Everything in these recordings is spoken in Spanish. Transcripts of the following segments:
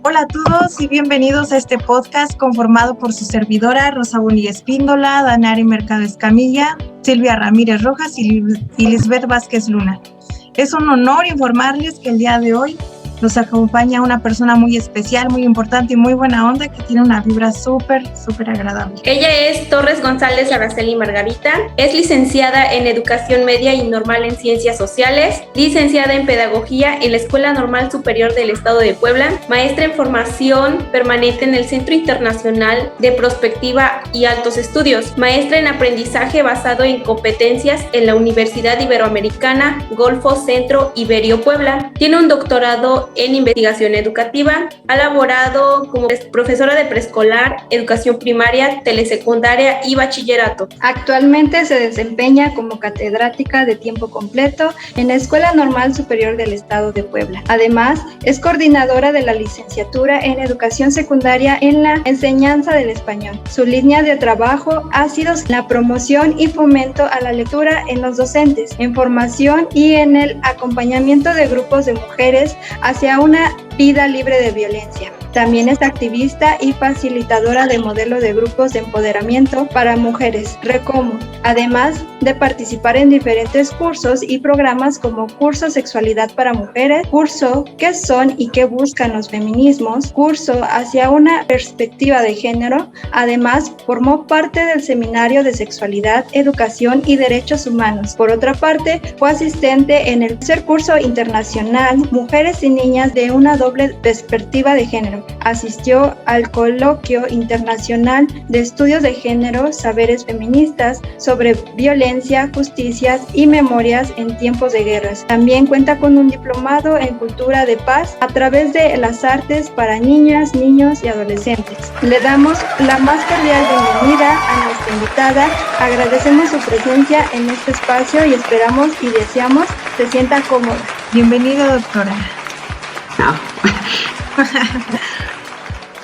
Hola a todos y bienvenidos a este podcast conformado por su servidora Rosa Bonilla Espíndola, Danari Mercado Escamilla, Silvia Ramírez Rojas y Lisbeth Vázquez Luna. Es un honor informarles que el día de hoy nos acompaña una persona muy especial, muy importante y muy buena onda que tiene una vibra súper agradable. Ella es Torres González Araceli Margarita, es licenciada en Educación Media y Normal en Ciencias Sociales, licenciada en Pedagogía en la Escuela Normal Superior del Estado de Puebla, maestra en Formación Permanente en el Centro Internacional de Prospectiva y Altos Estudios, maestra en Aprendizaje basado en competencias en la Universidad Iberoamericana Golfo Centro Iberio Puebla. Tiene un doctorado en investigación educativa, ha laborado como profesora de preescolar, educación primaria, telesecundaria y bachillerato. Actualmente se desempeña como catedrática de tiempo completo en la Escuela Normal Superior del Estado de Puebla. Además, es coordinadora de la licenciatura en educación secundaria en la enseñanza del español. Su línea de trabajo ha sido la promoción y fomento a la lectura en los docentes, en formación y en el acompañamiento de grupos de mujeres hacia una vida libre de violencia. También es activista y facilitadora de modelo de grupos de empoderamiento para mujeres, RECOMO, además de participar en diferentes cursos y programas como Curso Sexualidad para Mujeres, Curso ¿Qué son y qué buscan los feminismos?, Curso hacia una perspectiva de género. Además, formó parte del Seminario de Sexualidad, Educación y Derechos Humanos. Por otra parte, fue asistente en el tercer curso internacional Mujeres y Niñas de una doble perspectiva de género. Asistió al Coloquio Internacional de Estudios de Género, Saberes Feministas sobre Violencia, Justicias y Memorias en Tiempos de Guerras. También cuenta con un diplomado en Cultura de Paz a través de las artes para niñas, niños y adolescentes. Le damos la más cordial bienvenida a nuestra invitada, agradecemos su presencia en este espacio y esperamos y deseamos se sienta cómoda. Bienvenida, doctora.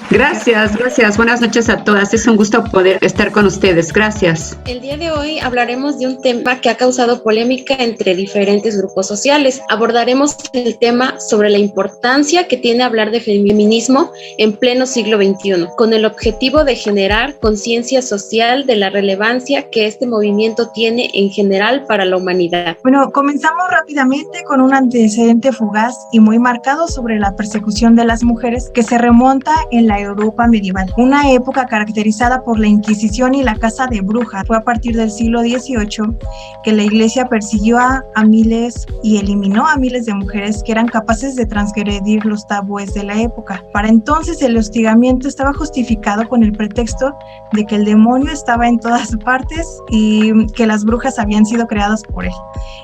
Gracias. Buenas noches a todas. Es un gusto poder estar con ustedes. Gracias. El día de hoy hablaremos de un tema que ha causado polémica entre diferentes grupos sociales. Abordaremos el tema sobre la importancia que tiene hablar de feminismo en pleno siglo XXI, con el objetivo de generar conciencia social de la relevancia que este movimiento tiene en general para la humanidad. Bueno, comenzamos rápidamente con un antecedente fugaz y muy marcado sobre la persecución de las mujeres que se remonta en la Europa medieval, una época caracterizada por la Inquisición y la caza de brujas. Fue a partir del siglo XVIII que la Iglesia persiguió a miles y eliminó a miles de mujeres que eran capaces de transgredir los tabúes de la época. Para entonces el hostigamiento estaba justificado con el pretexto de que el demonio estaba en todas partes y que las brujas habían sido creadas por él.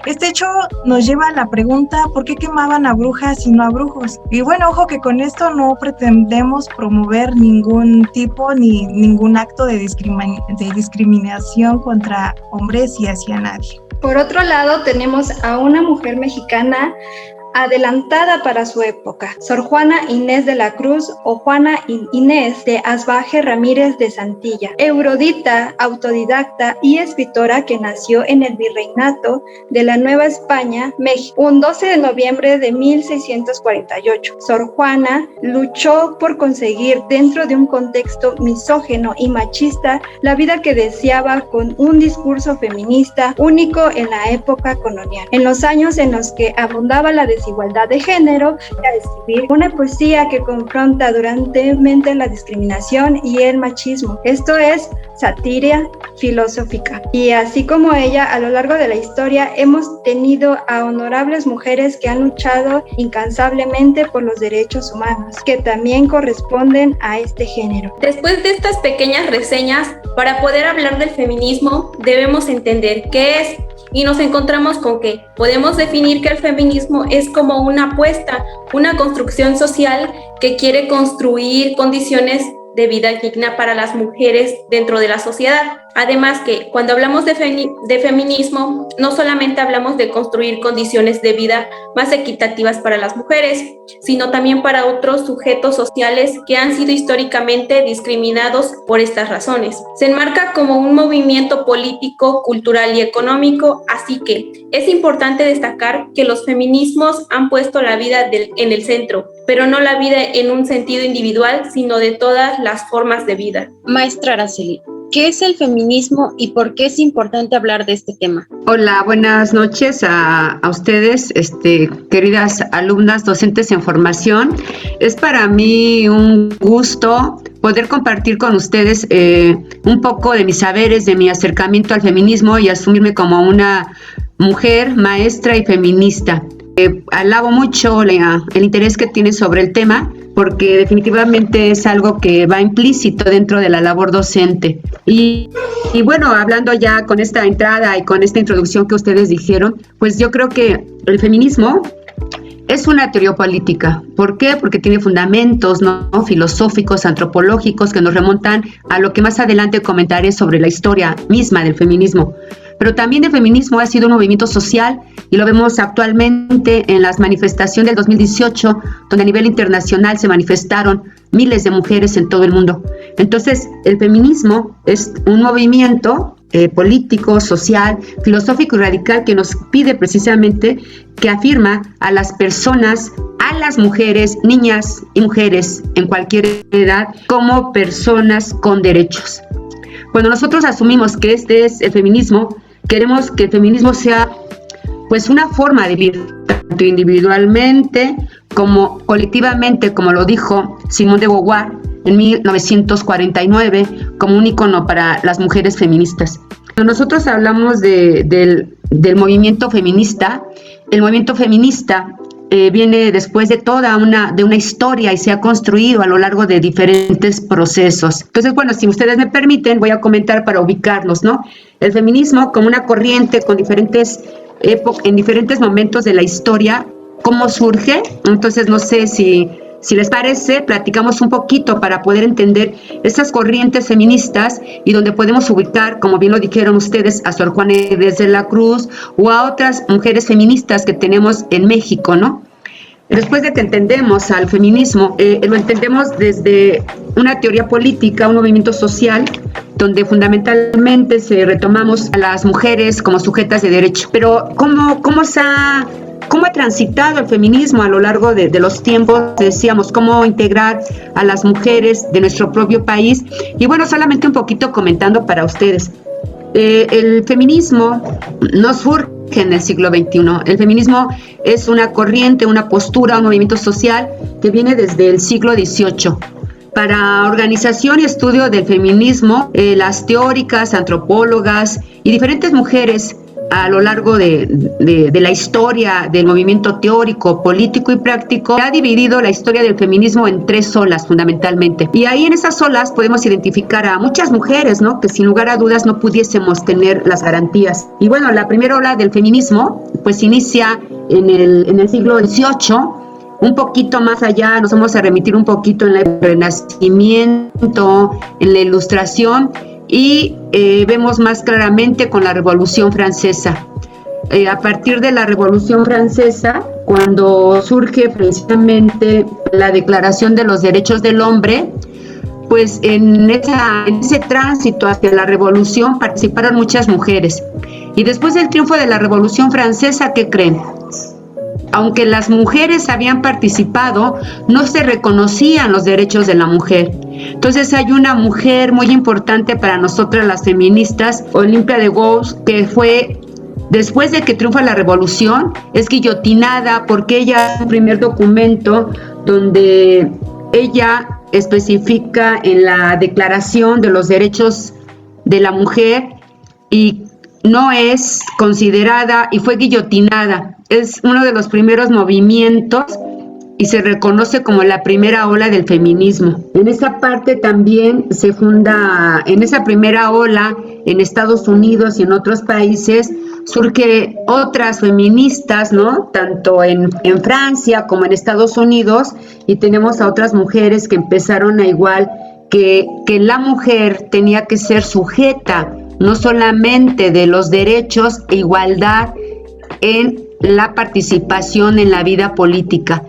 Este hecho nos lleva a la pregunta: ¿por qué quemaban a brujas y no a brujos? Y bueno, ojo que con esto no pretendemos promover ningún tipo ni ningún acto de discriminación contra hombres y hacia nadie. Por otro lado, tenemos a una mujer mexicana adelantada para su época, Sor Juana Inés de la Cruz o Juana Inés de Asbaje Ramírez de Santilla, erudita, autodidacta y escritora que nació en el Virreinato de la Nueva España, México, un 12 de noviembre de 1648. Sor Juana luchó por conseguir, dentro de un contexto misógino y machista, la vida que deseaba con un discurso feminista único en la época colonial. En los años en los que abundaba la desigualdad de género, a escribir una poesía que confronta durantemente la discriminación y el machismo. Esto es sátira filosófica. Y así como ella, a lo largo de la historia hemos tenido a honorables mujeres que han luchado incansablemente por los derechos humanos, que también corresponden a este género. Después de estas pequeñas reseñas, para poder hablar del feminismo, debemos entender qué es. Y nos encontramos con que podemos definir que el feminismo es como una apuesta, una construcción social que quiere construir condiciones de vida digna para las mujeres dentro de la sociedad. Además que cuando hablamos de feminismo, no solamente hablamos de construir condiciones de vida más equitativas para las mujeres, sino también para otros sujetos sociales que han sido históricamente discriminados por estas razones. Se enmarca como un movimiento político, cultural y económico, así que es importante destacar que los feminismos han puesto la vida en el centro, pero no la vida en un sentido individual, sino de todas las formas de vida. Maestra Araceli, ¿qué es el feminismo y por qué es importante hablar de este tema? Hola, buenas noches a ustedes, queridas alumnas, docentes en formación. Es para mí un gusto poder compartir con ustedes un poco de mis saberes, de mi acercamiento al feminismo y asumirme como una mujer, maestra y feminista. Alabo mucho el interés que tienen sobre el tema, porque definitivamente es algo que va implícito dentro de la labor docente. Y bueno, hablando ya con esta entrada y con esta introducción que ustedes dijeron, pues yo creo que el feminismo es una teoría política. ¿Por qué? Porque tiene fundamentos, ¿no?, filosóficos, antropológicos, que nos remontan a lo que más adelante comentaré sobre la historia misma del feminismo. Pero también el feminismo ha sido un movimiento social y lo vemos actualmente en las manifestaciones del 2018, donde a nivel internacional se manifestaron miles de mujeres en todo el mundo. Entonces, el feminismo es un movimiento político, social, filosófico y radical que nos pide precisamente que afirma a las personas, a las mujeres, niñas y mujeres en cualquier edad como personas con derechos. Cuando nosotros asumimos que este es el feminismo, queremos que el feminismo sea pues una forma de vivir, tanto individualmente como colectivamente, como lo dijo Simone de Beauvoir en 1949, como un icono para las mujeres feministas. Cuando nosotros hablamos del movimiento feminista, el movimiento feminista viene después de toda una historia y se ha construido a lo largo de diferentes procesos. Entonces, bueno, si ustedes me permiten, voy a comentar para ubicarnos, ¿no? El feminismo como una corriente con diferentes en diferentes momentos de la historia, ¿cómo surge? Entonces, no sé si les parece, platicamos un poquito para poder entender esas corrientes feministas y donde podemos ubicar, como bien lo dijeron ustedes, a Sor Juana Inés de la Cruz o a otras mujeres feministas que tenemos en México, ¿no? Después de que entendemos al feminismo, lo entendemos desde una teoría política, un movimiento social, donde fundamentalmente retomamos a las mujeres como sujetas de derecho. Pero ¿cómo ha transitado el feminismo a lo largo de los tiempos? Decíamos, cómo integrar a las mujeres de nuestro propio país. Y bueno, solamente un poquito comentando para ustedes. El feminismo no surge en el siglo XXI. El feminismo es una corriente, una postura, un movimiento social que viene desde el siglo XVIII. Para organización y estudio del feminismo, las teóricas, antropólogas y diferentes mujeres a lo largo de la historia del movimiento teórico, político y práctico, ha dividido la historia del feminismo en 3 olas fundamentalmente. Y ahí en esas olas podemos identificar a muchas mujeres, ¿no?, que sin lugar a dudas no pudiésemos tener las garantías. Y bueno, la primera ola del feminismo pues inicia en el siglo XVIII. Un poquito más allá, nos vamos a remitir un poquito en el Renacimiento, en la Ilustración, y vemos más claramente con la Revolución Francesa. A partir de la Revolución Francesa, cuando surge precisamente la Declaración de los Derechos del Hombre, pues en ese tránsito hacia la Revolución participaron muchas mujeres. Y después del triunfo de la Revolución Francesa, ¿qué creen? Aunque las mujeres habían participado, no se reconocían los derechos de la mujer. Entonces hay una mujer muy importante para nosotras las feministas, Olimpia de Gouges, que fue, después de que triunfa la revolución, es guillotinada porque ella es el primer documento donde ella especifica en la Declaración de los Derechos de la Mujer y no es considerada y fue guillotinada. Es uno de los primeros movimientos y se reconoce como la primera ola del feminismo. En esa parte también se funda, en esa primera ola, en Estados Unidos y en otros países, surge otras feministas, ¿no? Tanto en Francia como en Estados Unidos, y tenemos a otras mujeres que empezaron a igual que la mujer tenía que ser sujeta no solamente de los derechos e igualdad en la participación en la vida política.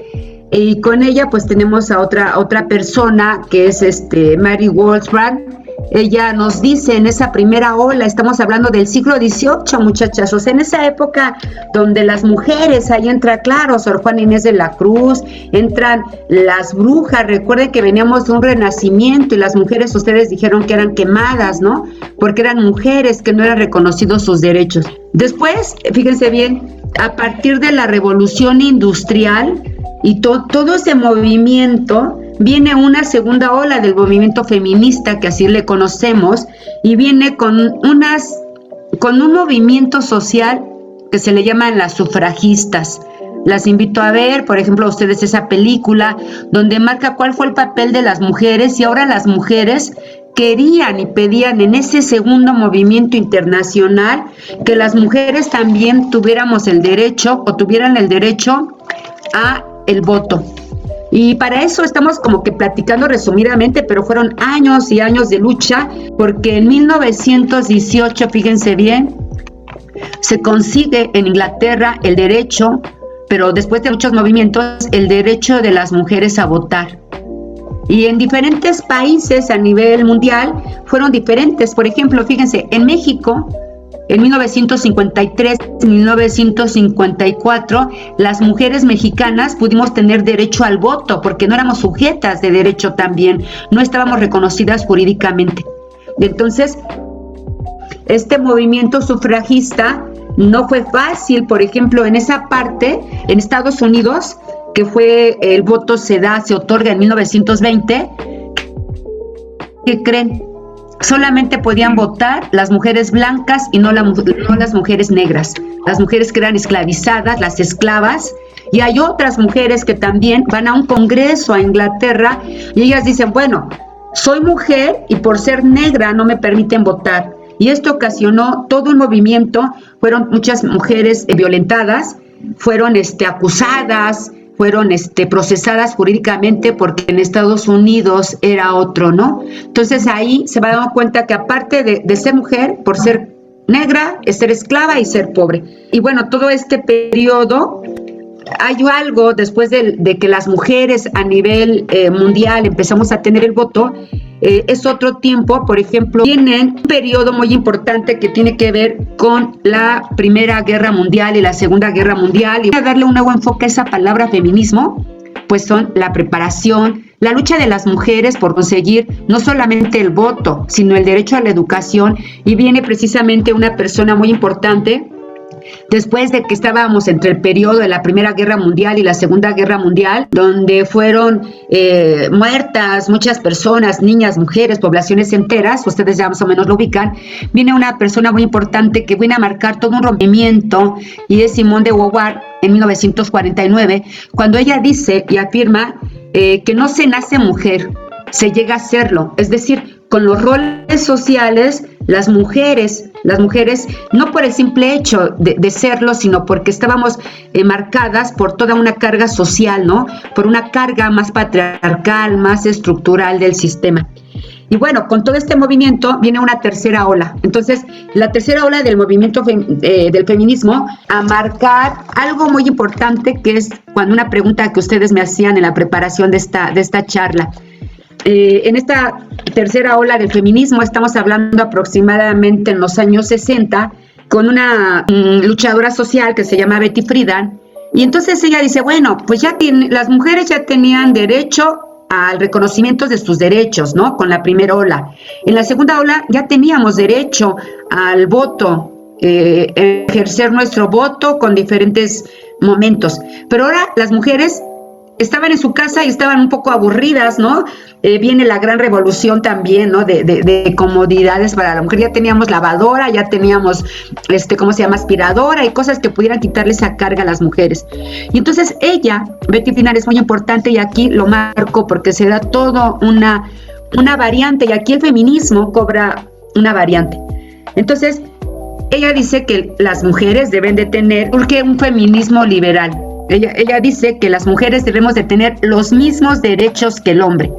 Y con ella pues tenemos a otra persona que es Mary Wollstonecraft. Ella nos dice en esa primera ola, estamos hablando del siglo XVIII, muchachas, o sea, en esa época donde las mujeres, ahí entra, claro, Sor Juana Inés de la Cruz, entran las brujas. Recuerden que veníamos de un renacimiento y las mujeres, ustedes dijeron que eran quemadas, ¿no? Porque eran mujeres que no eran reconocidos sus derechos. Después, fíjense bien, a partir de la revolución industrial y todo ese movimiento, viene una segunda ola del movimiento feminista, que así le conocemos, y viene con un movimiento social que se le llaman las sufragistas. Las invito a ver, por ejemplo, a ustedes esa película donde marca cuál fue el papel de las mujeres, y ahora las mujeres querían y pedían en ese segundo movimiento internacional que las mujeres también tuviéramos el derecho o tuvieran el derecho a el voto. Y para eso estamos como que platicando resumidamente, pero fueron años y años de lucha, porque en 1918, fíjense bien, se consigue en Inglaterra el derecho, pero después de muchos movimientos, el derecho de las mujeres a votar. Y en diferentes países a nivel mundial fueron diferentes. Por ejemplo, fíjense, en México, en 1953, 1954, las mujeres mexicanas pudimos tener derecho al voto porque no éramos sujetas de derecho también, no estábamos reconocidas jurídicamente. Entonces, este movimiento sufragista no fue fácil. Por ejemplo, en esa parte, en Estados Unidos, que fue el voto se otorga en 1920, ¿qué creen? Solamente podían votar las mujeres blancas y no las mujeres negras. Las mujeres que eran esclavizadas, las esclavas. Y hay otras mujeres que también van a un congreso a Inglaterra y ellas dicen, bueno, soy mujer y por ser negra no me permiten votar. Y esto ocasionó todo un movimiento. Fueron muchas mujeres violentadas, fueron acusadas, fueron procesadas jurídicamente porque en Estados Unidos era otro, ¿no? Entonces ahí se va dando cuenta que aparte de ser mujer, por ser negra, es ser esclava y ser pobre. Y bueno, todo este periodo, hay algo después de que las mujeres a nivel mundial empezamos a tener el voto, es otro tiempo. Por ejemplo, tienen un periodo muy importante que tiene que ver con la Primera Guerra Mundial y la Segunda Guerra Mundial. Y voy a darle un nuevo enfoque a esa palabra feminismo, pues son la preparación, la lucha de las mujeres por conseguir no solamente el voto, sino el derecho a la educación. Y viene precisamente una persona muy importante. Después de que estábamos entre el periodo de la Primera Guerra Mundial y la Segunda Guerra Mundial, donde fueron muertas muchas personas, niñas, mujeres, poblaciones enteras, ustedes ya más o menos lo ubican, viene una persona muy importante que viene a marcar todo un rompimiento, y es Simone de Beauvoir en 1949, cuando ella dice y afirma que no se nace mujer, se llega a serlo. Es decir, con los roles sociales, las mujeres, no por el simple hecho de serlo, sino porque estábamos marcadas por toda una carga social, ¿no? Por una carga más patriarcal, más estructural del sistema. Y bueno, con todo este movimiento viene una tercera ola. Entonces, la tercera ola del movimiento del feminismo, a marcar algo muy importante, que es cuando una pregunta que ustedes me hacían en la preparación de esta charla. En esta tercera ola del feminismo estamos hablando aproximadamente en los años 60 con una luchadora social que se llama Betty Friedan, y entonces ella dice, bueno, pues las mujeres ya tenían derecho al reconocimiento de sus derechos, ¿no? Con la primera ola. En la segunda ola ya teníamos derecho al voto, ejercer nuestro voto con diferentes momentos, pero ahora las mujeres estaban en su casa y estaban un poco aburridas, ¿no? Viene la gran revolución también, ¿no? De comodidades para la mujer. Ya teníamos lavadora, ya teníamos, aspiradora y cosas que pudieran quitarle esa carga a las mujeres. Y entonces Betty Friedan, es muy importante, y aquí lo marco porque se da todo una variante, y aquí el feminismo cobra una variante. Entonces, ella dice que las mujeres deben de tener un feminismo liberal. Ella dice que las mujeres debemos de tener los mismos derechos que el hombre.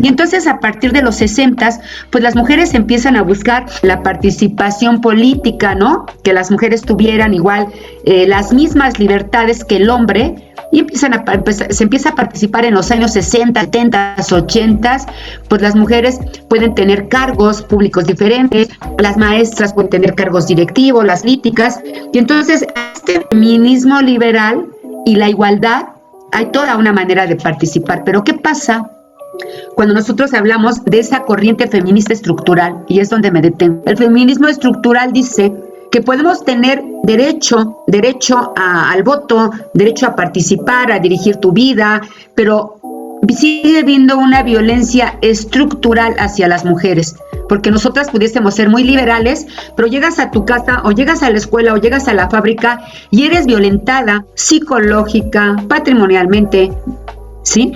Y entonces a partir de los 60, pues las mujeres empiezan a buscar la participación política, ¿no? Que las mujeres tuvieran igual las mismas libertades que el hombre, y se empieza a participar en los años 60, 70, 80, pues las mujeres pueden tener cargos públicos diferentes, las maestras pueden tener cargos directivos, las políticas, y entonces este feminismo liberal y la igualdad, hay toda una manera de participar. Pero ¿qué pasa cuando nosotros hablamos de esa corriente feminista estructural? Y es donde me detengo. El feminismo estructural dice que podemos tener derecho al voto, derecho a participar, a dirigir tu vida, pero sigue habiendo una violencia estructural hacia las mujeres, porque nosotras pudiésemos ser muy liberales, pero llegas a tu casa o llegas a la escuela o llegas a la fábrica y eres violentada psicológica, patrimonialmente, ¿sí?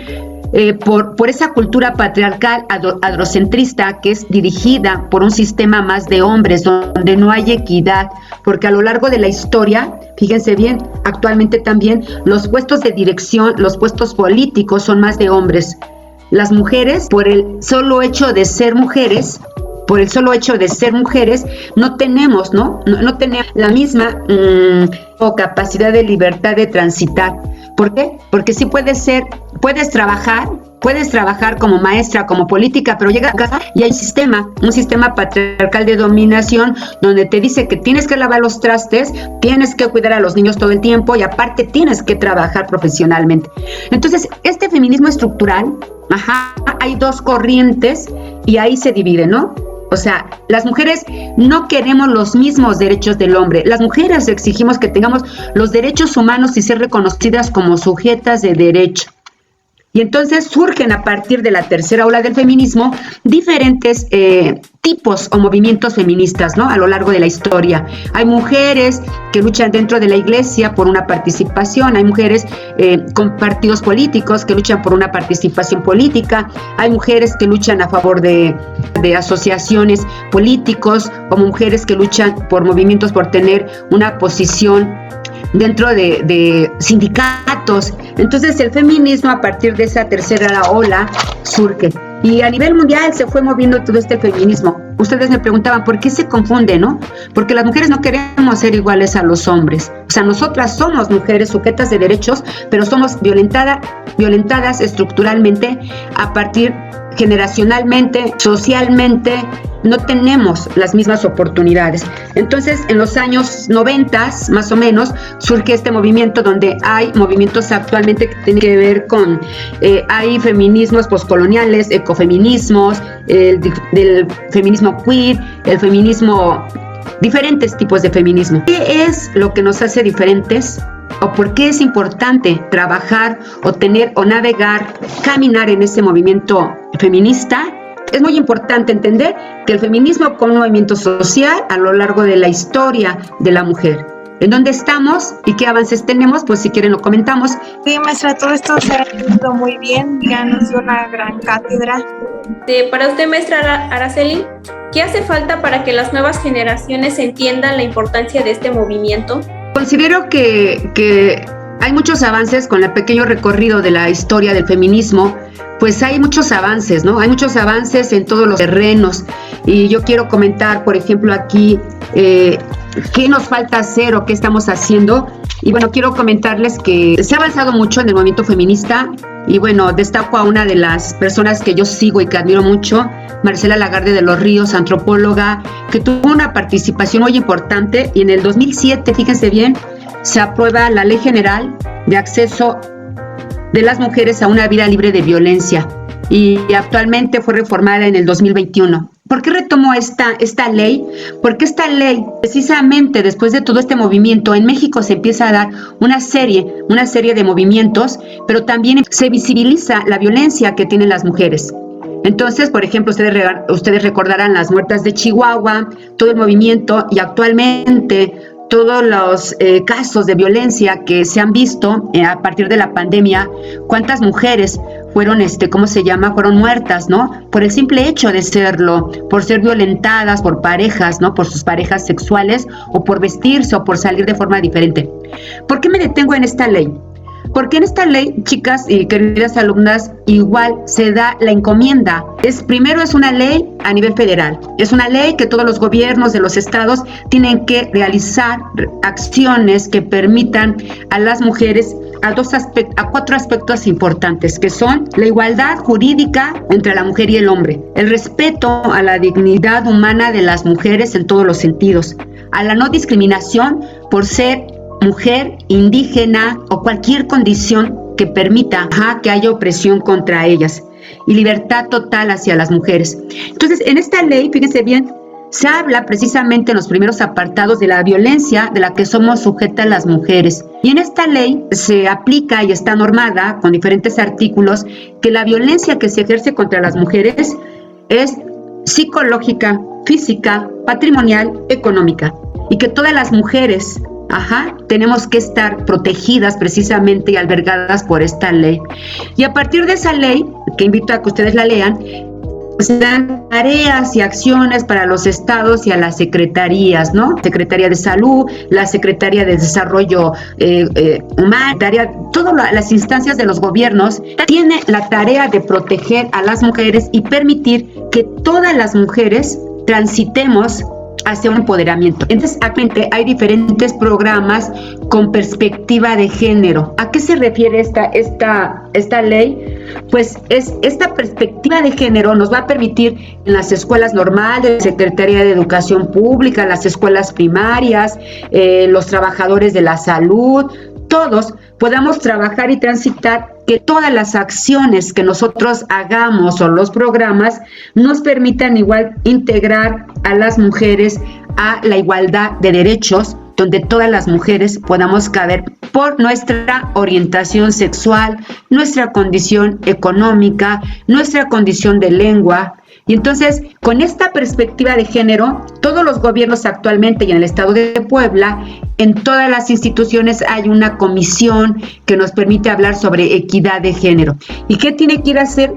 Por esa cultura patriarcal androcentrista que es dirigida por un sistema más de hombres, donde no hay equidad, porque a lo largo de la historia, fíjense bien, actualmente también los puestos de dirección, los puestos políticos son más de hombres. Las mujeres, por el solo hecho de ser mujeres, no tenemos la misma capacidad de libertad de transitar. ¿Por qué? Porque sí puedes trabajar como maestra, como política, pero llega a casa y hay un sistema patriarcal de dominación donde te dice que tienes que lavar los trastes, tienes que cuidar a los niños todo el tiempo y aparte tienes que trabajar profesionalmente. Entonces, este feminismo estructural, hay dos corrientes y ahí se divide, ¿no? O sea, las mujeres no queremos los mismos derechos del hombre. Las mujeres exigimos que tengamos los derechos humanos y ser reconocidas como sujetas de derecho. Y entonces surgen a partir de la tercera ola del feminismo diferentes tipos o movimientos feministas, ¿no? A lo largo de la historia. Hay mujeres que luchan dentro de la iglesia por una participación, hay mujeres con partidos políticos que luchan por una participación política, hay mujeres que luchan a favor de asociaciones políticos, o mujeres que luchan por movimientos por tener una posición dentro de sindicatos. Entonces el feminismo a partir de esa tercera ola surge y a nivel mundial se fue moviendo todo este feminismo. Ustedes me preguntaban ¿por qué se confunde, no? Porque las mujeres no queremos ser iguales a los hombres. O sea, nosotras somos mujeres sujetas de derechos, pero somos violentadas estructuralmente a partir generacionalmente, socialmente, no tenemos las mismas oportunidades. Entonces, en los años 90, más o menos, surge este movimiento donde hay movimientos actualmente que tienen que ver con, hay feminismos postcoloniales, ecofeminismos, del feminismo queer, el feminismo, diferentes tipos de feminismo. ¿Qué es lo que nos hace diferentes? ¿O por qué es importante trabajar o tener o navegar, caminar en ese movimiento feminista? Es muy importante entender que el feminismo como un movimiento social a lo largo de la historia de la mujer. ¿En dónde estamos y qué avances tenemos? Pues si quieren lo comentamos. Sí, maestra, todo esto se ha entendido muy bien. Ya nos dio una gran cátedra. Para usted, maestra Araceli, ¿qué hace falta para que las nuevas generaciones entiendan la importancia de este movimiento? Considero que hay muchos avances con el pequeño recorrido de la historia del feminismo. Pues hay muchos avances, ¿no? Hay muchos avances en todos los terrenos. Y yo quiero comentar, por ejemplo, aquí qué nos falta hacer o qué estamos haciendo. Y bueno, quiero comentarles que se ha avanzado mucho en el movimiento feminista. Y bueno, destaco a una de las personas que yo sigo y que admiro mucho, Marcela Lagarde de los Ríos, antropóloga, que tuvo una participación muy importante. Y en el 2007, fíjense bien, se aprueba la Ley General de Acceso de las Mujeres a una Vida Libre de Violencia, y actualmente fue reformada en el 2021. ¿Por qué retomo esta ley? Porque esta ley, precisamente después de todo este movimiento, en México se empieza a dar una serie de movimientos, pero también se visibiliza la violencia que tienen las mujeres. Entonces, por ejemplo, ustedes recordarán las muertas de Chihuahua, todo el movimiento, y actualmente todos los casos de violencia que se han visto a partir de la pandemia. Cuántas mujeres fueron, fueron muertas, ¿no? Por el simple hecho de serlo, por ser violentadas por parejas, ¿no? Por sus parejas sexuales, o por vestirse, o por salir de forma diferente. ¿Por qué me detengo en esta ley? Porque en esta ley, chicas y queridas alumnas, igual se da la encomienda. Primero es una ley a nivel federal. Es una ley que todos los gobiernos de los estados tienen que realizar acciones que permitan a las mujeres a 4 aspectos importantes, que son la igualdad jurídica entre la mujer y el hombre, el respeto a la dignidad humana de las mujeres en todos los sentidos, a la no discriminación por ser mujer, indígena o cualquier condición que permita que haya opresión contra ellas, y libertad total hacia las mujeres. Entonces, en esta ley, fíjense bien, se habla precisamente en los primeros apartados de la violencia de la que somos sujetas las mujeres. Y en esta ley se aplica y está normada con diferentes artículos que la violencia que se ejerce contra las mujeres es psicológica, física, patrimonial, económica. Y que todas las mujeres tenemos que estar protegidas precisamente y albergadas por esta ley. Y a partir de esa ley, que invito a que ustedes la lean, se dan tareas y acciones para los estados y a las secretarías, ¿no? Secretaría de Salud, la Secretaría de Desarrollo Humano, todas las instancias de los gobiernos tienen la tarea de proteger a las mujeres y permitir que todas las mujeres transitemos hacia un empoderamiento. Entonces, actualmente hay diferentes programas con perspectiva de género. ¿A qué se refiere esta ley? Pues esta perspectiva de género nos va a permitir en las escuelas normales, Secretaría de Educación Pública, las escuelas primarias, los trabajadores de la salud, todos podamos trabajar y transitar, que todas las acciones que nosotros hagamos o los programas nos permitan igual integrar a las mujeres a la igualdad de derechos, donde todas las mujeres podamos caber por nuestra orientación sexual, nuestra condición económica, nuestra condición de lengua. Y entonces, con esta perspectiva de género, todos los gobiernos actualmente y en el estado de Puebla, en todas las instituciones hay una comisión que nos permite hablar sobre equidad de género. ¿Y qué tiene que ir a hacer?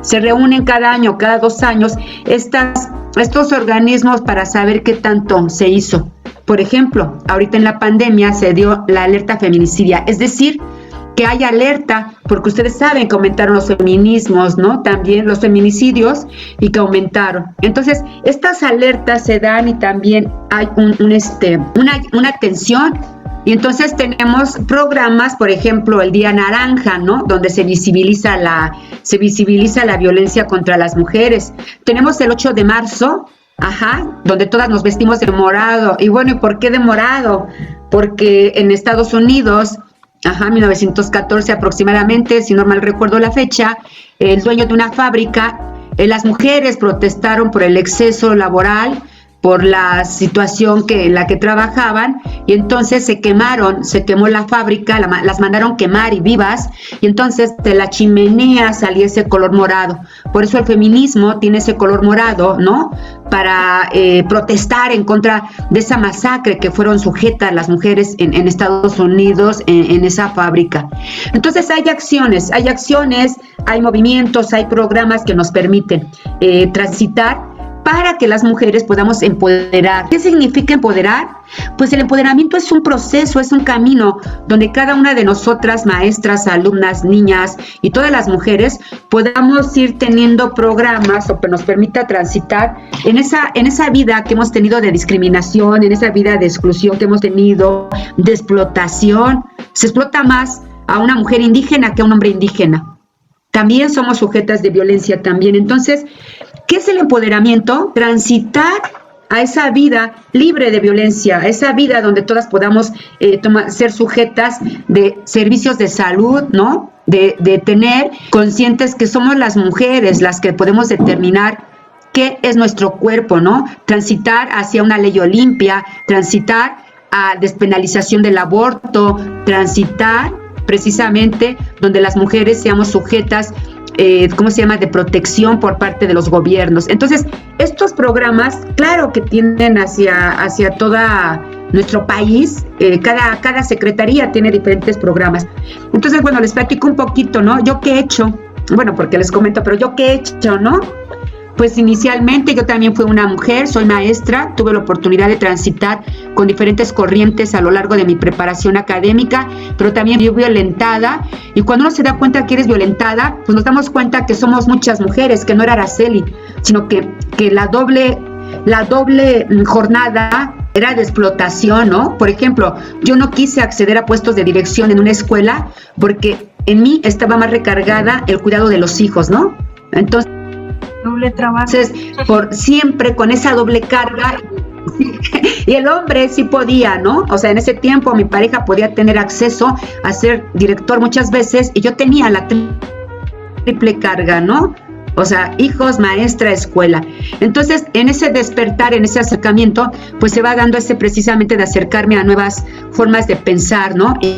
Se reúnen cada año, cada 2 años, estos organismos para saber qué tanto se hizo. Por ejemplo, ahorita en la pandemia se dio la alerta feminicidia, es decir, que hay alerta, porque ustedes saben que aumentaron los feminismos, ¿no? También los feminicidios, y que aumentaron. Entonces, estas alertas se dan y también hay una atención. Y entonces tenemos programas, por ejemplo, el Día Naranja, ¿no? Donde se visibiliza la violencia contra las mujeres. Tenemos el 8 de marzo, donde todas nos vestimos de morado. Y bueno, ¿y por qué de morado? Porque en Estados Unidos, 1914 aproximadamente, si no mal recuerdo la fecha, el dueño de una fábrica, las mujeres protestaron por el exceso laboral, por la situación en la que trabajaban, y entonces se quemó la fábrica, las mandaron quemar y vivas, y entonces de la chimenea salía ese color morado. Por eso el feminismo tiene ese color morado, ¿no? Para protestar en contra de esa masacre que fueron sujetas las mujeres en Estados Unidos, en esa fábrica. Entonces hay acciones, hay movimientos, hay programas que nos permiten transitar para que las mujeres podamos empoderar. ¿Qué significa empoderar? Pues el empoderamiento es un proceso, es un camino donde cada una de nosotras, maestras, alumnas, niñas y todas las mujeres podamos ir teniendo programas o que nos permita transitar en esa vida que hemos tenido de discriminación, en esa vida de exclusión que hemos tenido, de explotación. Se explota más a una mujer indígena que a un hombre indígena. También somos sujetas de violencia también. Entonces, ¿qué es el empoderamiento? Transitar a esa vida libre de violencia, a esa vida donde todas podamos ser sujetas de servicios de salud, ¿no? De tener conscientes que somos las mujeres las que podemos determinar qué es nuestro cuerpo, ¿no? Transitar hacia una ley Olimpia, transitar a despenalización del aborto, transitar precisamente donde las mujeres seamos sujetas de protección por parte de los gobiernos. Entonces, estos programas, claro que tienden hacia todo nuestro país, cada secretaría tiene diferentes programas. Entonces, bueno, les platico un poquito, ¿no? Yo qué he hecho, bueno, porque les comento, pero yo qué he hecho, ¿no? Pues inicialmente yo también fui una mujer, soy maestra, tuve la oportunidad de transitar con diferentes corrientes a lo largo de mi preparación académica, pero también fui violentada, y cuando uno se da cuenta que eres violentada, pues nos damos cuenta que somos muchas mujeres, que no era Araceli, sino que la doble jornada era de explotación, ¿no? Por ejemplo, yo no quise acceder a puestos de dirección en una escuela porque en mí estaba más recargada el cuidado de los hijos, ¿no? Entonces, doble trabajo. por siempre con esa doble carga, y el hombre sí podía, ¿no? O sea, en ese tiempo mi pareja podía tener acceso a ser director muchas veces y yo tenía la triple carga, ¿no? O sea, hijos, maestra, escuela. Entonces, en ese despertar, en ese acercamiento, pues se va dando ese precisamente de acercarme a nuevas formas de pensar, ¿no? Y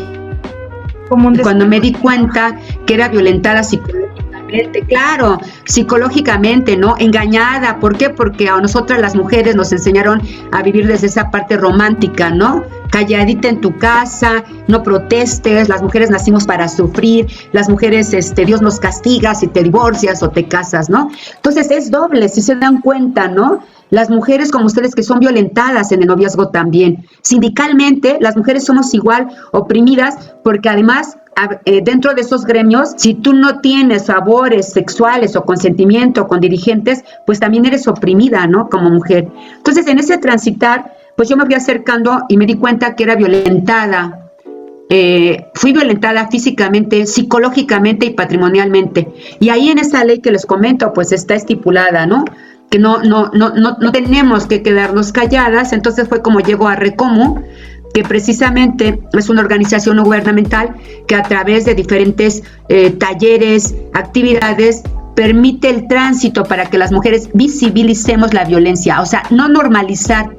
cuando me di cuenta que era violentada psicológicamente, claro, psicológicamente, ¿no? Engañada. ¿Por qué? Porque a nosotras las mujeres nos enseñaron a vivir desde esa parte romántica, ¿no? Calladita en tu casa, no protestes, las mujeres nacimos para sufrir, las mujeres, Dios nos castiga si te divorcias o te casas, ¿no? Entonces es doble, si se dan cuenta, ¿no? Las mujeres como ustedes que son violentadas en el noviazgo también. Sindicalmente, las mujeres somos igual oprimidas porque además dentro de esos gremios, si tú no tienes favores sexuales o consentimiento con dirigentes, pues también eres oprimida, ¿no? Como mujer. Entonces en ese transitar, pues yo me fui acercando y me di cuenta que era violentada. Fui violentada físicamente, psicológicamente y patrimonialmente. Y ahí en esa ley que les comento, pues está estipulada, ¿no? Que no tenemos que quedarnos calladas. Entonces fue como llegó a Recomo, que precisamente es una organización no gubernamental que a través de diferentes talleres, actividades, permite el tránsito para que las mujeres visibilicemos la violencia. O sea, no normalizar.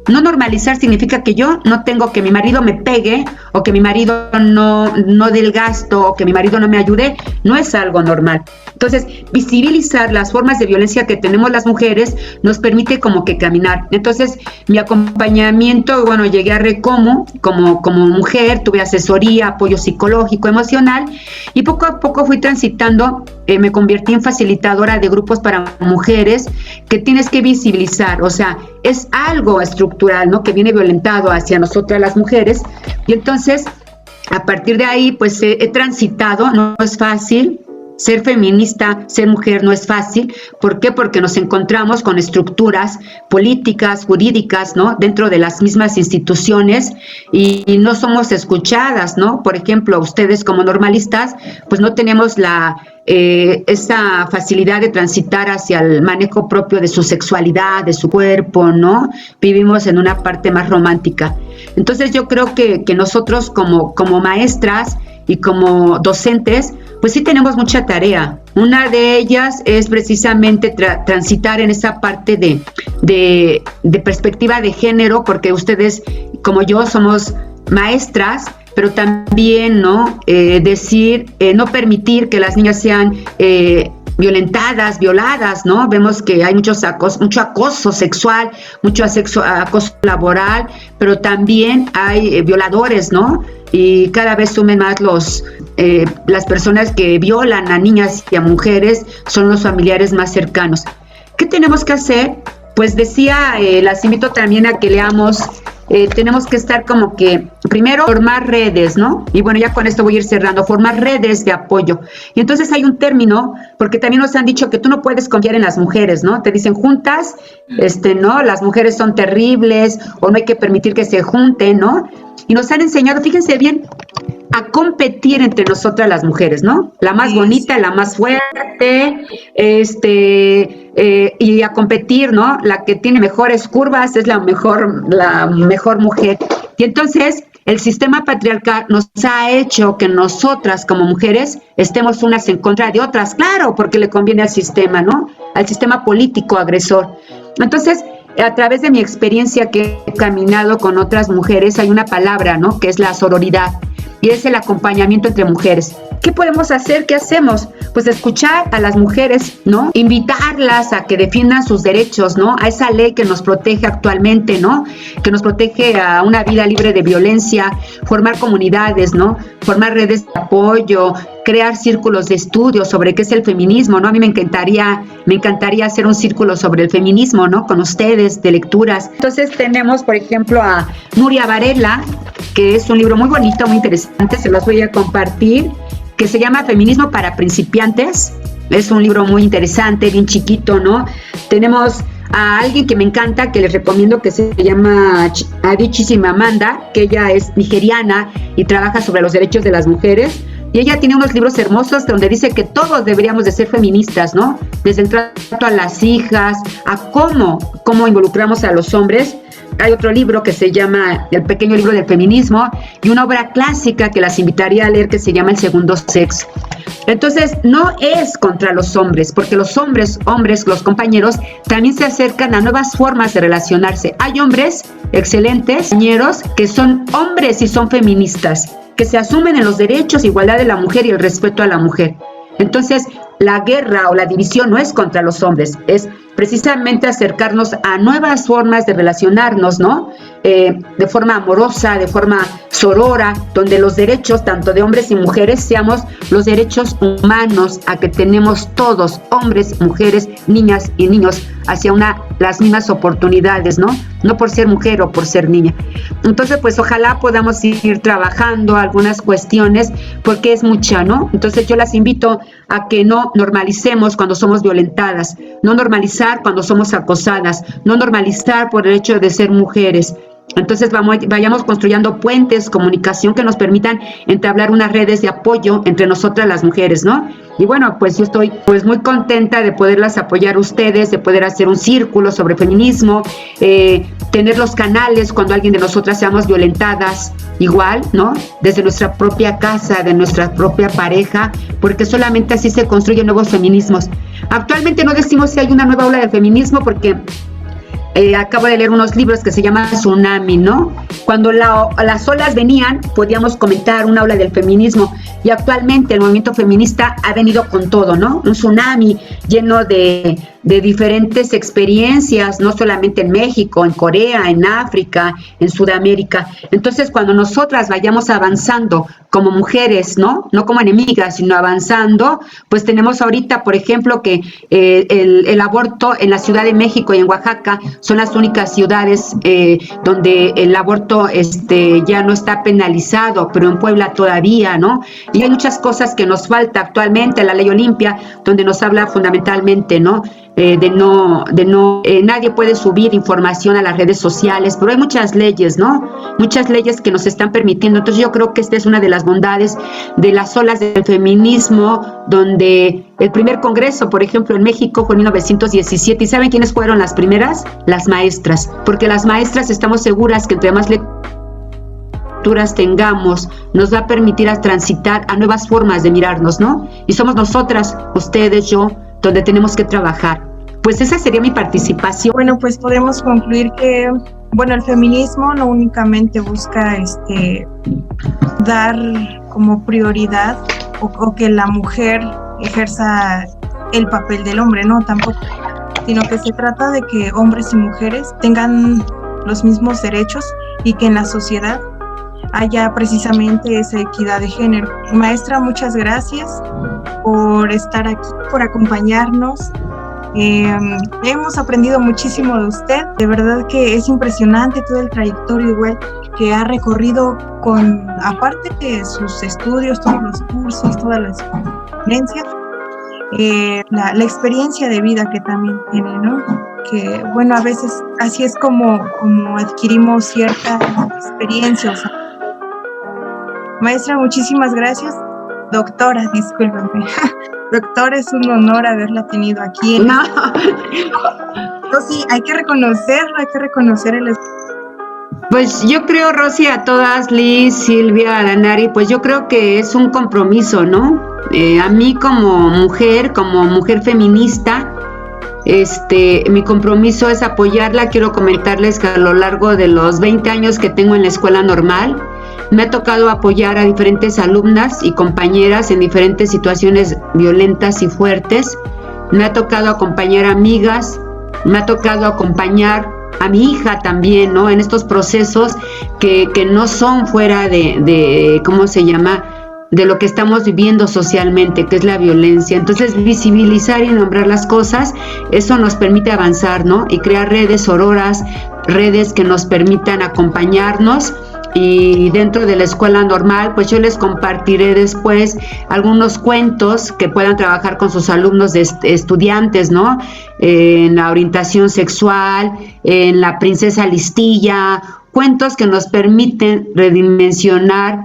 No normalizar significa que yo no tengo que mi marido me pegue o que mi marido no dé el gasto o que mi marido no me ayude. No es algo normal. Entonces, visibilizar las formas de violencia que tenemos las mujeres nos permite como que caminar. Entonces, mi acompañamiento, bueno, llegué a Recomo como mujer, tuve asesoría, apoyo psicológico, emocional y poco a poco fui transitando, me convertí en facilitadora de grupos para mujeres que tienes que visibilizar, o sea, es algo estructural, ¿no? Que viene violentado hacia nosotras las mujeres y entonces a partir de ahí pues he transitado, no es fácil. Ser feminista, ser mujer no es fácil. ¿Por qué? Porque nos encontramos con estructuras políticas, jurídicas, ¿no? Dentro de las mismas instituciones y no somos escuchadas, ¿no? Por ejemplo, ustedes como normalistas, pues no tenemos esa facilidad de transitar hacia el manejo propio de su sexualidad, de su cuerpo, ¿no? Vivimos en una parte más romántica. Entonces yo creo que nosotros como maestras y como docentes, pues sí tenemos mucha tarea. Una de ellas es precisamente transitar en esa parte de perspectiva de género, porque ustedes, como yo, somos maestras, pero también, ¿no? No permitir que las niñas sean violentadas, violadas, ¿no? Vemos que hay mucho acoso sexual, mucho acoso laboral, pero también hay violadores, ¿no? Y cada vez sumen más las personas que violan a niñas y a mujeres, son los familiares más cercanos. ¿Qué tenemos que hacer? Pues decía, las invito también a que leamos, tenemos que estar como que, primero, formar redes, ¿no? Y bueno, ya con esto voy a ir cerrando, formar redes de apoyo. Y entonces hay un término, porque también nos han dicho que tú no puedes confiar en las mujeres, ¿no? Te dicen juntas, ¿no? Las mujeres son terribles, o no hay que permitir que se junten, ¿no? Y nos han enseñado, fíjense bien, a competir entre nosotras las mujeres, ¿no? La más bonita, la más fuerte, y a competir, ¿no? La que tiene mejores curvas es la mejor mujer. Y entonces el sistema patriarcal nos ha hecho que nosotras como mujeres estemos unas en contra de otras, claro, porque le conviene al sistema, ¿no? Al sistema político agresor. Entonces, a través de mi experiencia que he caminado con otras mujeres, hay una palabra, ¿no? Que es la sororidad. Y es el acompañamiento entre mujeres. ¿qué podemos hacer? ¿Qué hacemos? Pues escuchar a las mujeres, ¿no? Invitarlas a que defiendan sus derechos, ¿no? A esa ley que nos protege actualmente, ¿no? Que nos protege a una vida libre de violencia, formar comunidades, ¿no? Formar redes de apoyo, crear círculos de estudio sobre qué es el feminismo, ¿no? A mí me encantaría hacer un círculo sobre el feminismo, ¿no? Con ustedes, de lecturas. Entonces tenemos, por ejemplo, a Nuria Varela, que es un libro muy bonito, muy interesante, se los voy a compartir, que se llama Feminismo para principiantes. Es un libro muy interesante, bien chiquito, ¿no? Tenemos a alguien que me encanta, que les recomiendo, que se llama Adichie Chimamanda, que ella es nigeriana y trabaja sobre los derechos de las mujeres. Y ella tiene unos libros hermosos donde dice que todos deberíamos de ser feministas, ¿no? Desde el trato a las hijas, a cómo involucramos a los hombres. Hay otro libro que se llama El pequeño libro del feminismo y una obra clásica que las invitaría a leer que se llama El segundo sexo. Entonces, no es contra los hombres, porque los hombres, los compañeros, también se acercan a nuevas formas de relacionarse. Hay hombres excelentes, compañeros, que son hombres y son feministas, que se asumen en los derechos, igualdad de la mujer y el respeto a la mujer. Entonces, la guerra o la división no es contra los hombres, es precisamente acercarnos a nuevas formas de relacionarnos, ¿no? De forma amorosa, de forma sorora, donde los derechos, tanto de hombres y mujeres, seamos los derechos humanos a que tenemos todos, hombres, mujeres, niñas y niños, hacia las mismas oportunidades, ¿no? No por ser mujer o por ser niña. Entonces, pues ojalá podamos ir trabajando algunas cuestiones, porque es mucha, ¿no? Entonces yo las invito a que no normalicemos cuando somos violentadas, no normalizar cuando somos acosadas, no normalizar por el hecho de ser mujeres. Entonces vayamos construyendo puentes, comunicación que nos permitan entablar unas redes de apoyo entre nosotras las mujeres, ¿no? Y bueno, pues yo estoy pues muy contenta de poderlas apoyar ustedes, de poder hacer un círculo sobre feminismo, tener los canales cuando alguien de nosotras seamos violentadas, igual, ¿no? Desde nuestra propia casa, de nuestra propia pareja, porque solamente así se construyen nuevos feminismos. Actualmente no decimos si hay una nueva ola de feminismo porque acabo de leer unos libros que se llaman Tsunami, ¿no? Cuando las olas venían, podíamos comentar una ola del feminismo, y actualmente el movimiento feminista ha venido con todo, ¿no? Un tsunami lleno de diferentes experiencias, no solamente en México, en Corea, en África, en Sudamérica. Entonces, cuando nosotras vayamos avanzando como mujeres, ¿no? No como enemigas, sino avanzando, pues tenemos ahorita, por ejemplo, que el aborto en la Ciudad de México y en Oaxaca son las únicas ciudades donde el aborto ya no está penalizado, pero en Puebla todavía, ¿no? Y hay muchas cosas que nos falta actualmente, la ley Olimpia, donde nos habla fundamentalmente, ¿no? Nadie puede subir información a las redes sociales, pero hay muchas leyes, ¿no? Muchas leyes que nos están permitiendo. Entonces yo creo que esta es una de las bondades de las olas del feminismo, donde el primer congreso, por ejemplo, en México fue en 1917. ¿Y saben quiénes fueron las primeras? Las maestras, porque las maestras estamos seguras que entre más lecturas tengamos, nos va a permitir a transitar a nuevas formas de mirarnos, ¿no? Y somos nosotras, ustedes, yo, donde tenemos que trabajar. Pues esa sería mi participación. Bueno, pues podemos concluir que, bueno, el feminismo no únicamente busca dar como prioridad o que la mujer ejerza el papel del hombre, no, tampoco, sino que se trata de que hombres y mujeres tengan los mismos derechos y que en la sociedad haya precisamente esa equidad de género. Maestra, muchas gracias por estar aquí, por acompañarnos. Hemos aprendido muchísimo de usted. De verdad que es impresionante todo el trayectorio igual que ha recorrido con, aparte de sus estudios, todos los cursos, todas las conferencias, la experiencia de vida que también tiene, ¿no? Que, bueno, a veces así es como adquirimos cierta experiencia. O sea, maestra, muchísimas gracias. Doctora, discúlpame. Doctora, es un honor haberla tenido aquí. No. Sí, hay que reconocer el... Pues yo creo, Rosy, a todas, Liz, Silvia, Danari, pues yo creo que es un compromiso, ¿no? A mí como mujer feminista, mi compromiso es apoyarla. Quiero comentarles que a lo largo de los 20 años que tengo en la escuela normal, Me ha tocado apoyar a diferentes alumnas y compañeras en diferentes situaciones violentas y fuertes. Me ha tocado acompañar a amigas, me ha tocado acompañar a mi hija también, ¿no? En estos procesos que no son fuera de ¿cómo se llama?, de lo que estamos viviendo socialmente, que es la violencia. Entonces, visibilizar y nombrar las cosas, eso nos permite avanzar, ¿no? Y crear redes sororas, redes que nos permitan acompañarnos. Y dentro de la escuela normal, pues yo les compartiré después algunos cuentos que puedan trabajar con sus alumnos de estudiantes, ¿no? En la orientación sexual, en la princesa listilla, cuentos que nos permiten redimensionar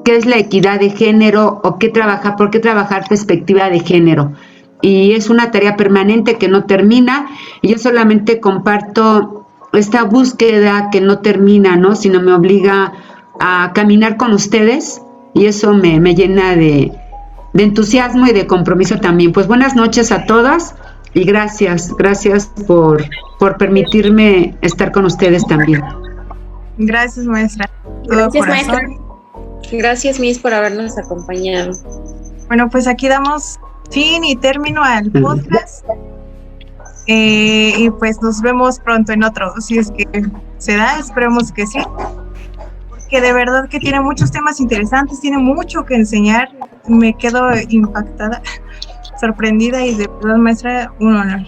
qué es la equidad de género o por qué trabajar perspectiva de género. Y es una tarea permanente que no termina, y yo solamente comparto esta búsqueda que no termina, ¿no? Sino me obliga a caminar con ustedes, y eso me llena de entusiasmo y de compromiso también. Pues buenas noches a todas y gracias por permitirme estar con ustedes también. Gracias, maestra. Gracias, maestra. Gracias, Miss, por habernos acompañado. Bueno, pues aquí damos fin y término al podcast. Y pues nos vemos pronto en otro, si es que se da, esperemos que sí, porque de verdad que tiene muchos temas interesantes, tiene mucho que enseñar, me quedo impactada, sorprendida, y de verdad, maestra, un honor.